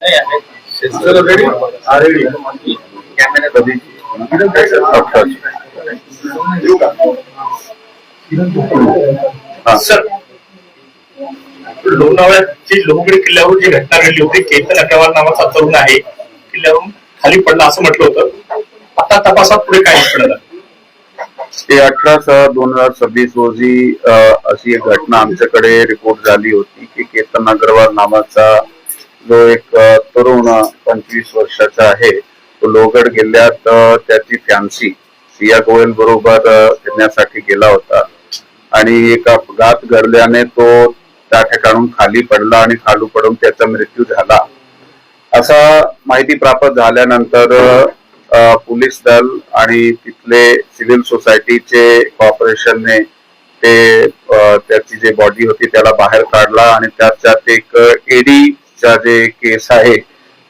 Sir, लोणावळ्याची Lohagad किल्ल्यावर जी घटना घडली होती, केतन अग्रवाल नावाचा तरुण आहे, किल्ल्यावरून खाली पडला असं म्हटलं होतं. आता तपासात पुढे काय घडलं? ते 18/6/2026 रोजी अशी एक घटना आमच्याकडे रिपोर्ट झाली होती की केतन अग्रवाल नावाचा जो एक तरुण 25 वर्षाचा आहे, तो लोहगड किल्ल्यात त्याची फॅन्सी सिया गोयल बरोबर फिरण्यासाठी गेला होता आणि एक अपघात घडल्याने तो त्या ठिकाणून खाली पडला आणि खाली पडून त्याचा मृत्यू झाला. असा माहिती प्राप्त झाल्यानंतर पोलीस दल आणि तिथले सिव्हिल सोसायटीचे कॉर्पोरेशनने ते त्याची जे बॉडी होती त्याला बाहेर काढला आणि त्याच्यात एक एडीचा जे केस आहे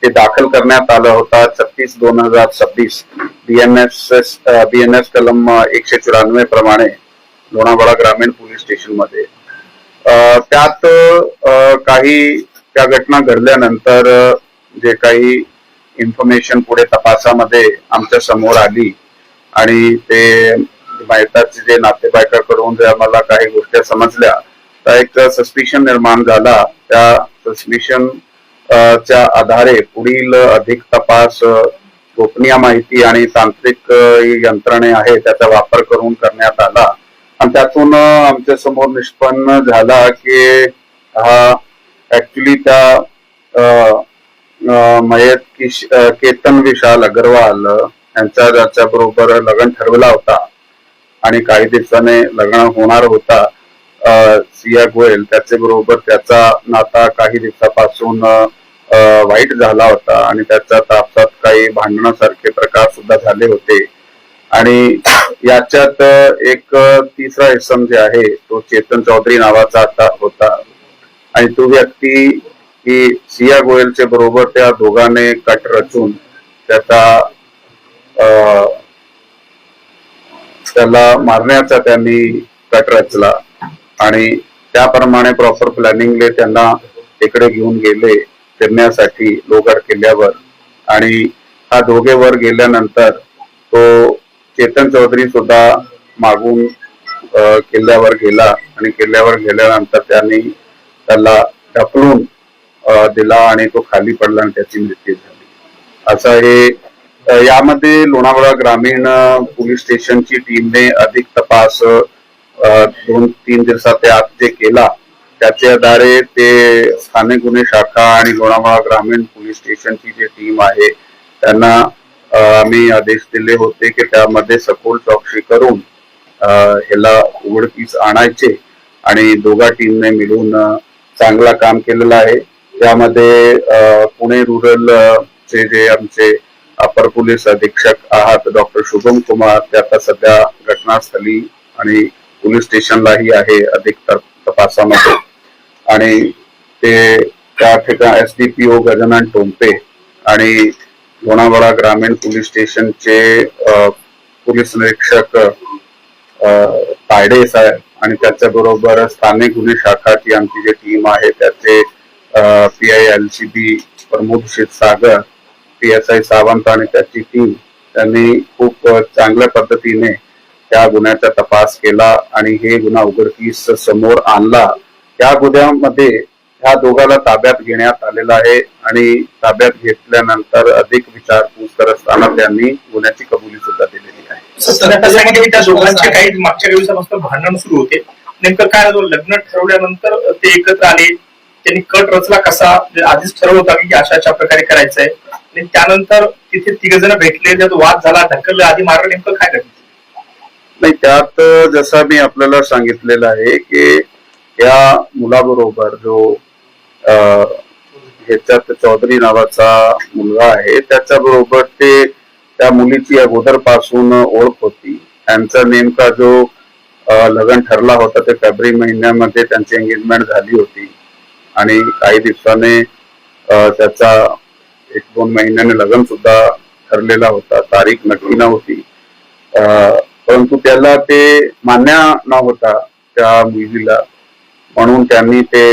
ते दाखल करण्यात आला होता. 36/2026 BNS कलम 194 प्रमाणे लोणावळा ग्रामीण पोलीस स्टेशन मध्ये. त्यात काही त्या घटना घडल्यानंतर जे काही इन्फॉर्मेशन पुढे तपासामध्ये आमच्या समोर आली आणि ते माहिताचे जे नातेवाईकाकडून जे आम्हाला काही गोष्टी समजल्या, तर एक सस्पिशन निर्माण झाला. त्या सस्पिशन च्या आधारे पुढील अधिक तपास गोपनीय माहिती आणि तांत्रिक यंत्रणे आहे त्याचा वापर करून करण्यात आला आणि त्यातून आमच्या समोर निष्पन्न झाला की हा ऍक्च्युली त्या मयत केतन विशाल अग्रवाल यांचा ज्याच्या बरोबर लग्न ठरवला होता आणि काही दिवसाने लग्न होणार होता सिया गोयल, त्याचे बरोबर त्याचा नाता काही दिवसापासून वाईट झाला होता आणि त्याच्या तापसात काही भांडणासारखे प्रकार सुद्धा झाले होते. आणि याच्यात एक तिसरा इसम जे आहे तो चेतन चौधरी नावाचा आता होता आणि तो व्यक्ती ही सिया गोयलचे बरोबर त्या दोघांने कट रचून त्याला मारण्याचा त्यांनी कट रचला आणि त्याप्रमाणे प्रॉपर प्लॅनिंगले त्यांना तिकडे घेऊन गेले फिरण्यासाठी लोहगड किल्ल्यावर. आणि हा दोघे वर गेल्यानंतर तो चेतन चौधरी सुद्धा मागून किल्ल्यावर गेला आणि किल्ल्यावर गेल्यानंतर त्यांनी त्याला ढकलून दिला आणि तो खाली पडला आणि त्याची मृत्यू झाली. असं हे यामध्ये लोणावळा ग्रामीण पोलीस स्टेशनची टीमने अधिक तपास 2-3 दिवसाच्या आत जे केला त्याच्या आधारे ते स्थानिक गुन्हे शाखा आणि लोणावळा ग्रामीण पोलीस स्टेशनची जी टीम आहे त्यांना आम्ही आदेश दिले होते की त्यामध्ये सखोल चौकशी करून ह्याला उघडकीस आणायचे आणि दोघा टीमने मिळून चांगला काम केलेलं आहे. त्यामध्ये पुणे रूरल चे जे आमचे अपर पोलीस अधीक्षक आहात डॉक्टर शुभम कुमार ते आता सध्या घटनास्थळी आणि पोलीस स्टेशनलाही आहे अधिक तपासामध्ये आणि ते त्या ठिकाणी SDPO गजानन टोंपे आणि लोणावळा ग्रामीण पोलीस स्टेशनचे पोलीस निरीक्षक तायडे साहेब आणि त्याच्या बरोबर स्थानिक गुन्हे शाखाची आमची जी टीम आहे त्याचे PI LCB Pramod Kshirsagar, PSI Sawant आणि त्याची टीम त्यांनी खूप चांगल्या पद्धतीने त्या गुन्ह्याचा तपास केला आणि हे गुन्हा उघडकीस समोर आणला. त्या गुन्ह्यामध्ये ह्या दोघांना ताब्यात घेण्यात आलेला आहे आणि ताब्यात घेतल्यानंतर अधिक विचारपूस करत असताना त्यांनी गुन्ह्याची कबुली सुद्धा दिलेली आहे. त्या दोघांचे काही मागच्या दिवसापासून भांडण सुरू होते, नेमकं काय लग्न ठरवल्यानंतर ते एकत्र आले, त्यांनी कट रचला कसा, आधीच ठरवलं होता की अशा प्रकारे करायचंय आणि त्यानंतर तिथे 3 जण भेटले, त्यात वाद झाला, ढकललं, आधी मारलं, नेमकं काय घडलं? नाही, त्यात जसं मी आपल्याला सांगितलेलं आहे की या मुलाबरोबर जो ह्याच्यात चौधरी नावाचा मुलगा आहे त्याच्या बरोबर ते त्या मुलीची अगोदर पासून ओळख होती. त्यांचा नेमका जो लग्न ठरला होता ते फेब्रुवारी महिन्यामध्ये त्यांची एंगेजमेंट झाली होती आणि काही दिवसाने त्याचा 1-2 महिन्याने लग्न सुद्धा ठरलेला होता. तारीख नक्की नव्हती परंतु त्याला ते मान्य नव्हता त्या मुलीला, म्हणून त्यांनी ते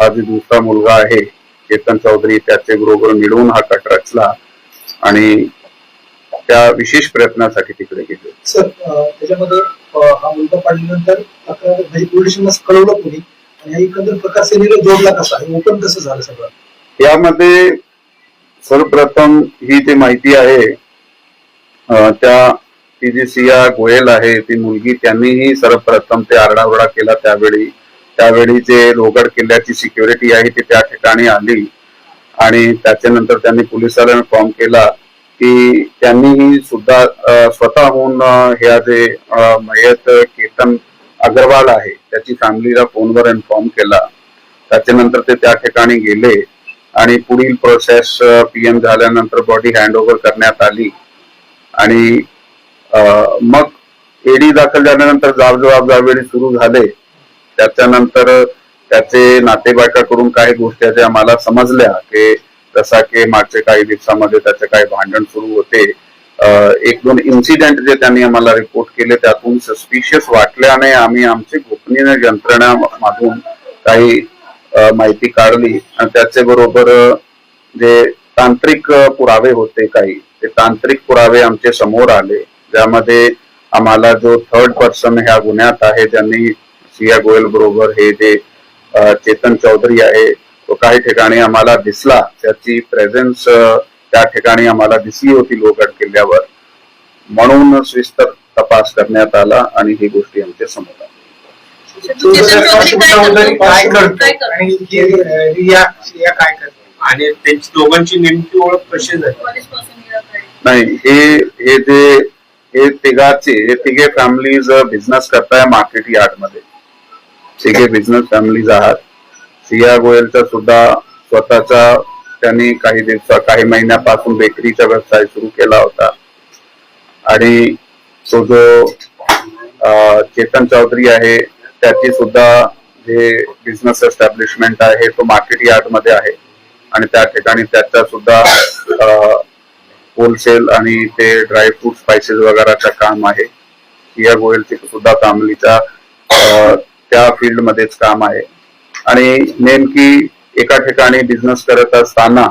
हा जो दुसरा मुलगा आहे चेतन चौधरी त्याचे बरोबर मिळून हा कट रचला आणि त्या विशेष प्रयत्नासाठी तिकडे गेले. सर त्याच्यामध्ये हा मुलगा पाडल्यानंतर तक्रार म्हणजे पोलीस स्टेशनला कळवलं कोणी आणि हा एकंदर प्रकार सेनेला जोडला कसा हे ओपन कसं झालं सगळं? यामध्ये सर्वप्रथम ही जी माहिती आहे ती जी सिया गोयल आहे ती मुलगी त्यांनीही सर्वप्रथम ते आरडाओरडा केला. त्यावेळी जे लोहगड किल्ल्याची सिक्युरिटी आहे ती त्या ठिकाणी आली आणि त्याच्यानंतर त्यांनी पोलिसांना इन्फॉर्म केला की त्यांनीही सुद्धा स्वतःहून ह्या जे मयत केतन अग्रवाल आहे त्याची फॅमिलीला फोनवर इन्फॉर्म केला. त्याच्यानंतर ते त्या ठिकाणी गेले आणि पुढील प्रोसेस पीएम झाल्यानंतर बॉडी हँडओव्हर करण्यात आली आणि मग एडी दाखल झाल्यानंतर जाबजबाब सुरू झाले. त्याच्यानंतर त्याचे नातेवाईकाकडून काही गोष्टी ज्या आम्हाला समजल्या की जसा की मागच्या काही दिवसामध्ये त्याचे काही भांडण सुरू होते. एक दोन इन्सिडेंट जे त्यांनी आम्हाला रिपोर्ट केले त्यातून सस्पिशियस वाटल्याने आम्ही आमची गोपनीय यंत्रणामधून काही माहिती काढली आणि त्याचे बरोबर जे तांत्रिक पुरावे होते काही ते तांत्रिक पुरावे आमचे समोर आले ज्यामध्ये आम्हाला जो थर्ड पर्सन ह्या गुन्ह्यात आहे ज्यांनी सिया गोयल बरोबर हे जे चेतन चौधरी आहे तो काही ठिकाणी आम्हाला दिसला. त्याची प्रेझेन्स त्या ठिकाणी आम्हाला दिसली होती लोहगड किल्ल्यावर म्हणून सविस्तर तपास करण्यात आला आणि ही गोष्टी आमच्या समोर काय करतो आणि त्यांची दोघांची नेमकी ओळख कशी झाली? नाही हे तिघे फॅमिलीज बिझनेस करताय मार्केट यार्ड मध्ये. तिघे बिझनेस फॅमिलीज आहात. सिया गोयलचा सुद्धा स्वतःचा त्यांनी काही महिन्यापासून बेकरीचा व्यवसाय सुरू केला होता आणि तो जो चेतन चौधरी आहे त्याची सुद्धा जे बिझनेस एस्टॅब्लिशमेंट आहे तो मार्केट यार्ड मध्ये आहे आणि त्या ठिकाणी त्याचा सुद्धा होलसेल आणि ते ड्रायफ्रूट स्पायसेस वगैरेचं काम आहे. सिया गोयलची सुद्धा फॅमिलीचा त्या फील्ड मध्येच काम आहे आणि नेमकी एका ठिकाणी बिझनेस करत असताना